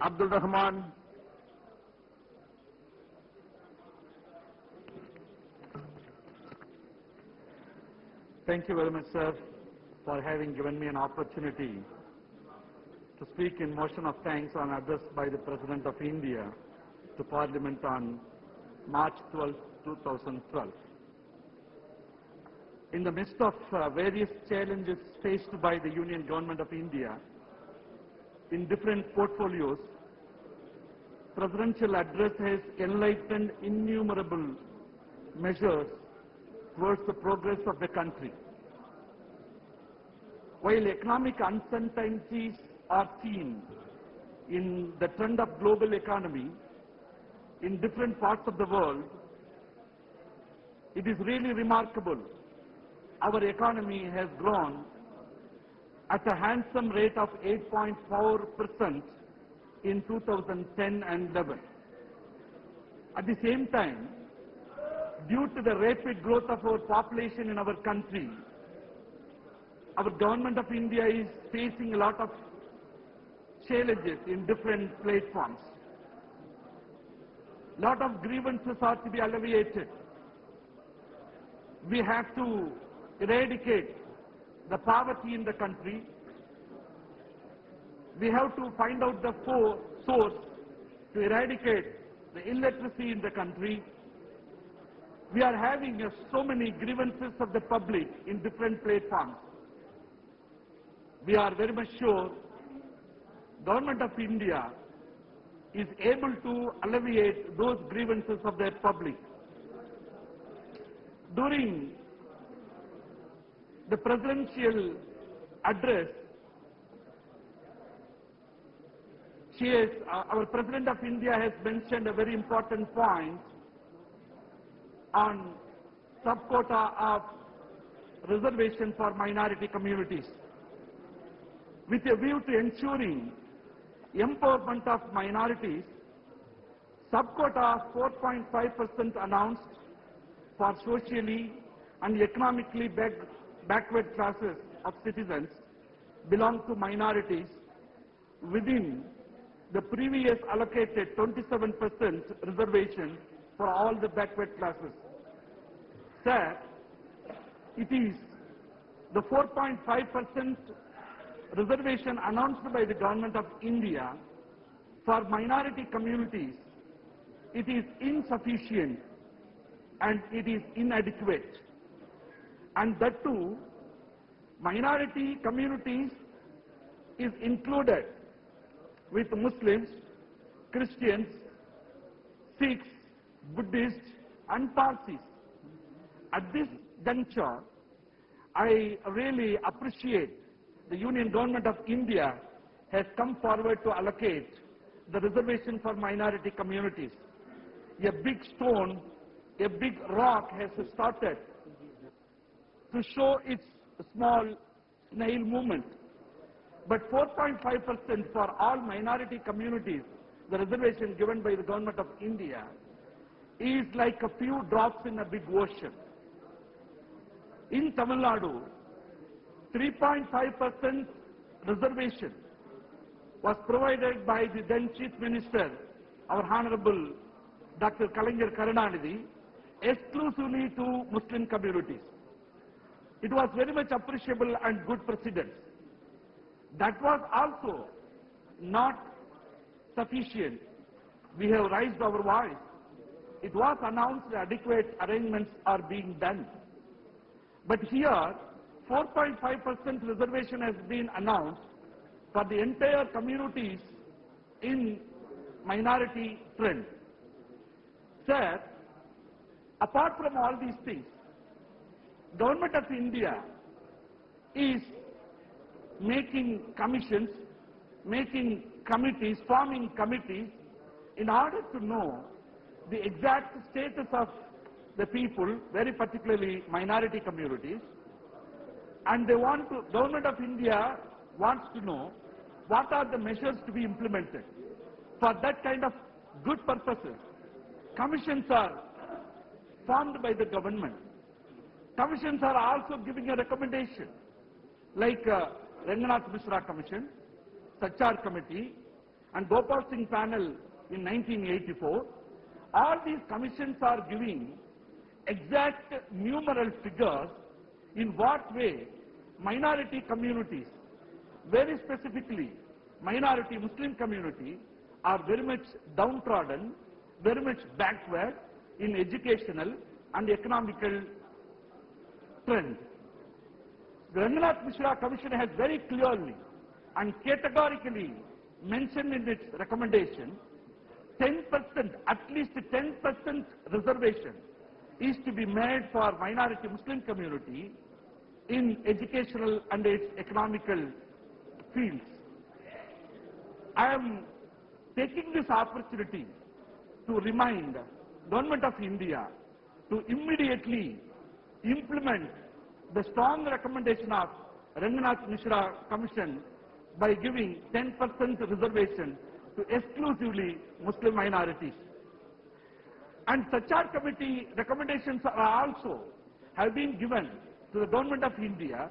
Abdul Rahman. Thank you very much, sir, for having given me an opportunity to speak in motion of thanks on address by the President of India to Parliament on March 12, 2012. In the midst of various challenges faced by the Union Government of India in different portfolios, Presidential address has enlightened innumerable measures towards the progress of the country. While economic uncertainties are seen in the trend of global economy in different parts of the world, it is really remarkable. Our economy has grown at a handsome rate of 8.4% in 2010 and 11. At the same time, due to the rapid growth of our population in our country, our Government of India is facing a lot of challenges in different platforms. A lot of grievances are to be alleviated. We have to eradicate the poverty in the country. We have to find out the source to eradicate the illiteracy in the country. We are having so many grievances of the public in different platforms. We are very much sure Government of India is able to alleviate those grievances of the public. During the presidential address, our President of India has mentioned a very important point on sub-quota of reservation for minority communities. With a view to ensuring empowerment of minorities, sub-quota of 4.5% announced for socially and economically backward classes of citizens belong to minorities within the previous allocated 27% reservation for all the backward classes. Sir, it is the 4.5% reservation announced by the Government of India for minority communities. It is insufficient and it is inadequate. And that too, minority communities is included with Muslims, Christians, Sikhs, Buddhists and Parsis. At this juncture, I really appreciate the Union Government of India has come forward to allocate the reservation for minority communities. A big stone, a big rock has started to show its small snail movement. But 4.5% for all minority communities, the reservation given by the Government of India, is like a few drops in a big ocean. In Tamil Nadu, 3.5% reservation was provided by the then Chief Minister, our Honorable Dr. Kalaignar Karunanidhi, exclusively to Muslim communities. It was very much appreciable and good precedent. That was also not sufficient. We have raised our voice. It was announced adequate arrangements are being done. But here, 4.5% reservation has been announced for the entire communities in minority trend. Sir, apart from all these things, Government of India is making commissions, making committees, forming committees in order to know the exact status of the people, very particularly minority communities, and Government of India wants to know what are the measures to be implemented. For that kind of good purposes, commissions are formed by the government. Commissions are also giving a recommendation, like Ranganath Misra Commission, Sachar Committee, and Gopal Singh panel in 1984. All these commissions are giving exact numeral figures in what way minority communities, very specifically minority Muslim community, are very much downtrodden, very much backward in educational and economical trend. The Ranganath Misra Commission has very clearly and categorically mentioned in its recommendation 10%, at least 10% reservation is to be made for minority Muslim community in educational and its economical fields. I am taking this opportunity to remind Government of India to immediately implement the strong recommendation of Ranganath Misra Commission by giving 10% reservation to exclusively Muslim minorities. And Sachar Committee recommendations are also have been given to the Government of India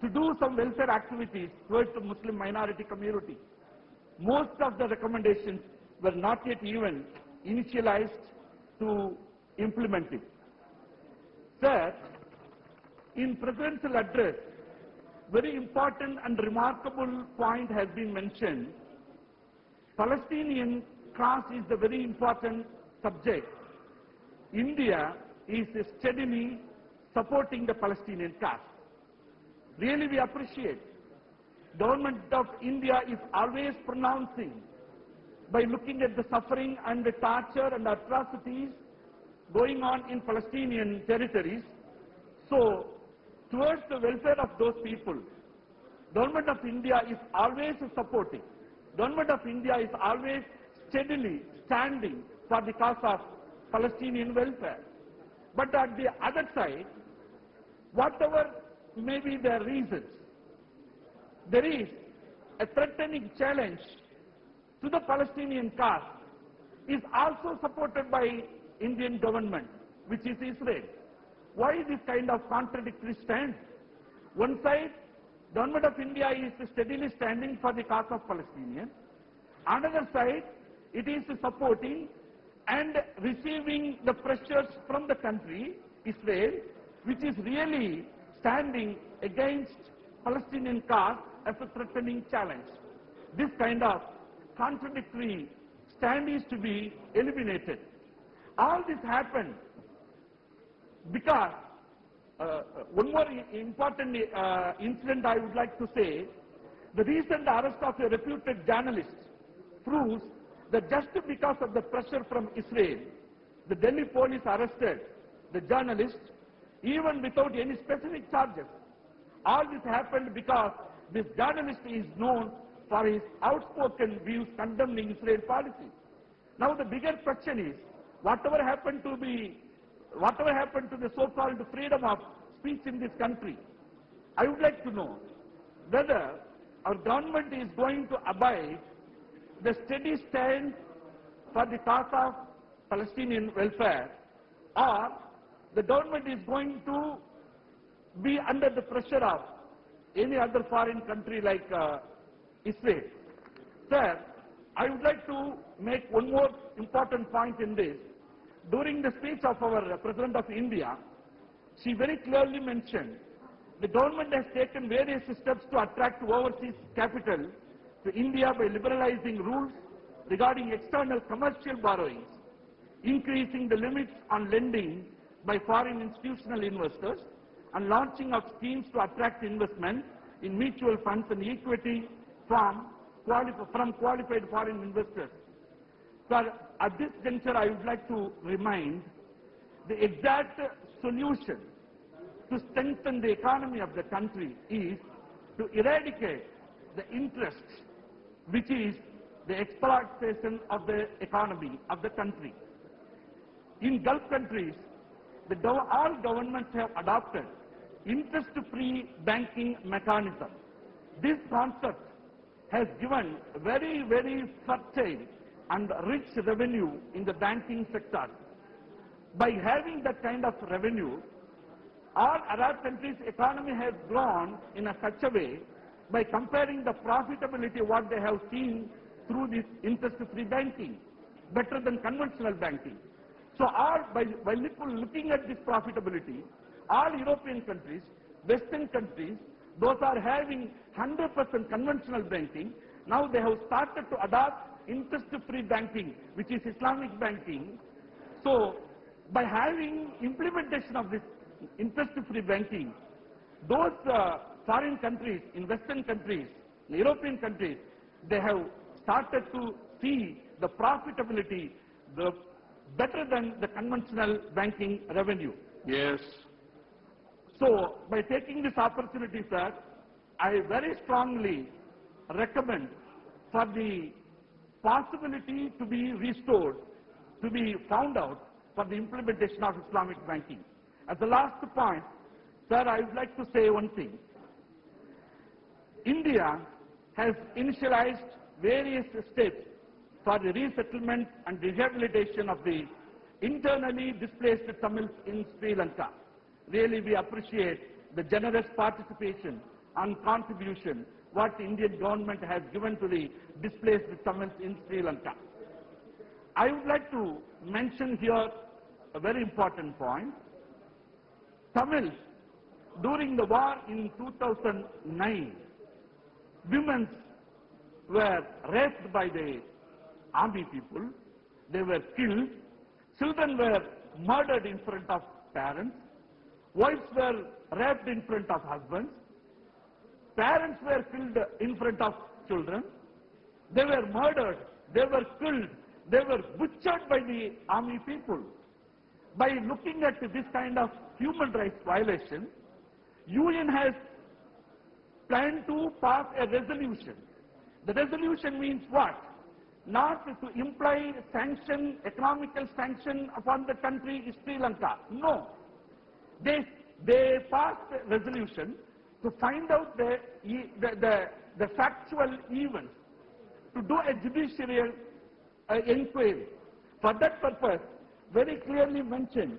to do some welfare activities towards the Muslim minority community. Most of the recommendations were not yet even initialized to implement it. Sir, in presidential address, very important and remarkable point has been mentioned. Palestinian cause is the very important subject. India is steadily supporting the Palestinian cause. Really we appreciate. Government of India is always pronouncing by looking at the suffering and the torture and atrocities going on in Palestinian territories. So, towards the welfare of those people, Government of India is always supporting. Government of India is always steadily standing for the cause of Palestinian welfare. But at the other side, whatever may be their reasons, there is a threatening challenge to the Palestinian cause is also supported by Indian government, which is Israel. Why this kind of contradictory stand? One side, Government of India is steadily standing for the cause of Palestinians. Another side, it is supporting and receiving the pressures from the country, Israel, which is really standing against Palestinian cause as a threatening challenge. This kind of contradictory stand is to be eliminated. All this happened because one more important incident I would like to say, the recent arrest of a reputed journalist proves that just because of the pressure from Israel, the Delhi police arrested the journalist even without any specific charges. All this happened because this journalist is known for his outspoken views condemning Israel policy. Now the bigger question is, whatever happened to the so-called freedom of speech in this country, I would like to know whether our government is going to abide the steady stand for the cause of Palestinian welfare, or the government is going to be under the pressure of any other foreign country like Israel. Sir, I would like to make one more important point in this. During the speech of our President of India, she very clearly mentioned the government has taken various steps to attract overseas capital to India by liberalizing rules regarding external commercial borrowings, increasing the limits on lending by foreign institutional investors, and launching of schemes to attract investment in mutual funds and equity from qualified foreign investors. Sir, at this juncture, I would like to remind the exact solution to strengthen the economy of the country is to eradicate the interest, which is the exploitation of the economy of the country. In Gulf countries, all governments have adopted interest-free banking mechanism. This concept has given very, very fertile and rich revenue in the banking sector. By having that kind of revenue, all Arab countries' economy has grown in such a way, by comparing the profitability what they have seen through this interest-free banking, better than conventional banking. So by looking at this profitability, all European countries, Western countries, those are having 100% conventional banking, now they have started to adopt interest-free banking, which is Islamic banking. So by having implementation of this interest-free banking, those foreign countries, in Western countries, in European countries, they have started to see the profitability better than the conventional banking revenue. Yes. So by taking this opportunity, sir, I very strongly recommend for the possibility to be restored, to be found out for the implementation of Islamic banking. As the last point, sir, I would like to say one thing. India has initialized various steps for the resettlement and rehabilitation of the internally displaced Tamils in Sri Lanka. Really, we appreciate the generous participation and contribution what the Indian government has given to the displaced Tamils in Sri Lanka. I would like to mention here a very important point. Tamils, during the war in 2009, women were raped by the army people, they were killed, children were murdered in front of parents, wives were raped in front of husbands, parents were killed in front of children, they were murdered, they were killed, they were butchered by the army people. By looking at this kind of human rights violation, UN has planned to pass a resolution. The resolution means what? Not to imply sanction, economical sanction upon the country Sri Lanka. No. They passed a resolution to find out the factual events, to do a judicial inquiry. For that purpose, very clearly mentioned,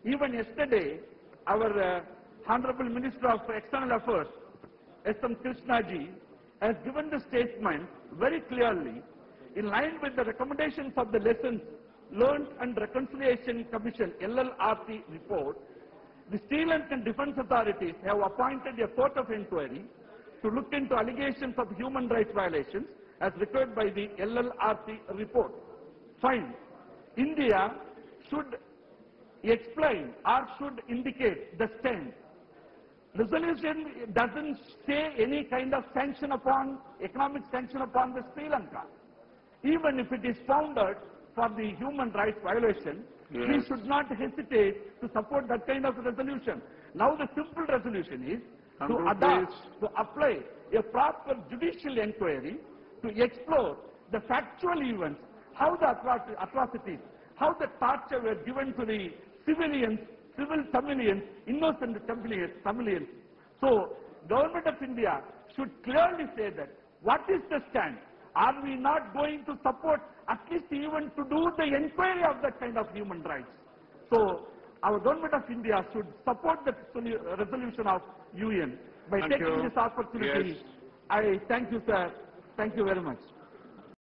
even yesterday, our Honorable Minister of External Affairs, S.M. Krishnaji, has given the statement very clearly in line with the recommendations of the Lessons Learned and Reconciliation Commission LLRC report. The Sri Lankan Defence Authorities have appointed a court of inquiry to look into allegations of human rights violations as required by the LLRC report. Fine. India should explain or should indicate the stand. Resolution doesn't say any kind of sanction upon, economic sanction upon the Sri Lanka. Even if it is founded for the human rights violation, yes, we should not hesitate to support that kind of resolution. Now the simple resolution is to apply a proper judicial inquiry to explore the factual events, how the atrocities, how the torture were given to the civilians, civil Tamilians, innocent Tamilians. So, Government of India should clearly say that what is the stand? Are we not going to support at least even to do the inquiry of that kind of human rights? So, our Government of India should support the resolution of UN by taking this opportunity. Yes. I thank you, sir. Thank you very much.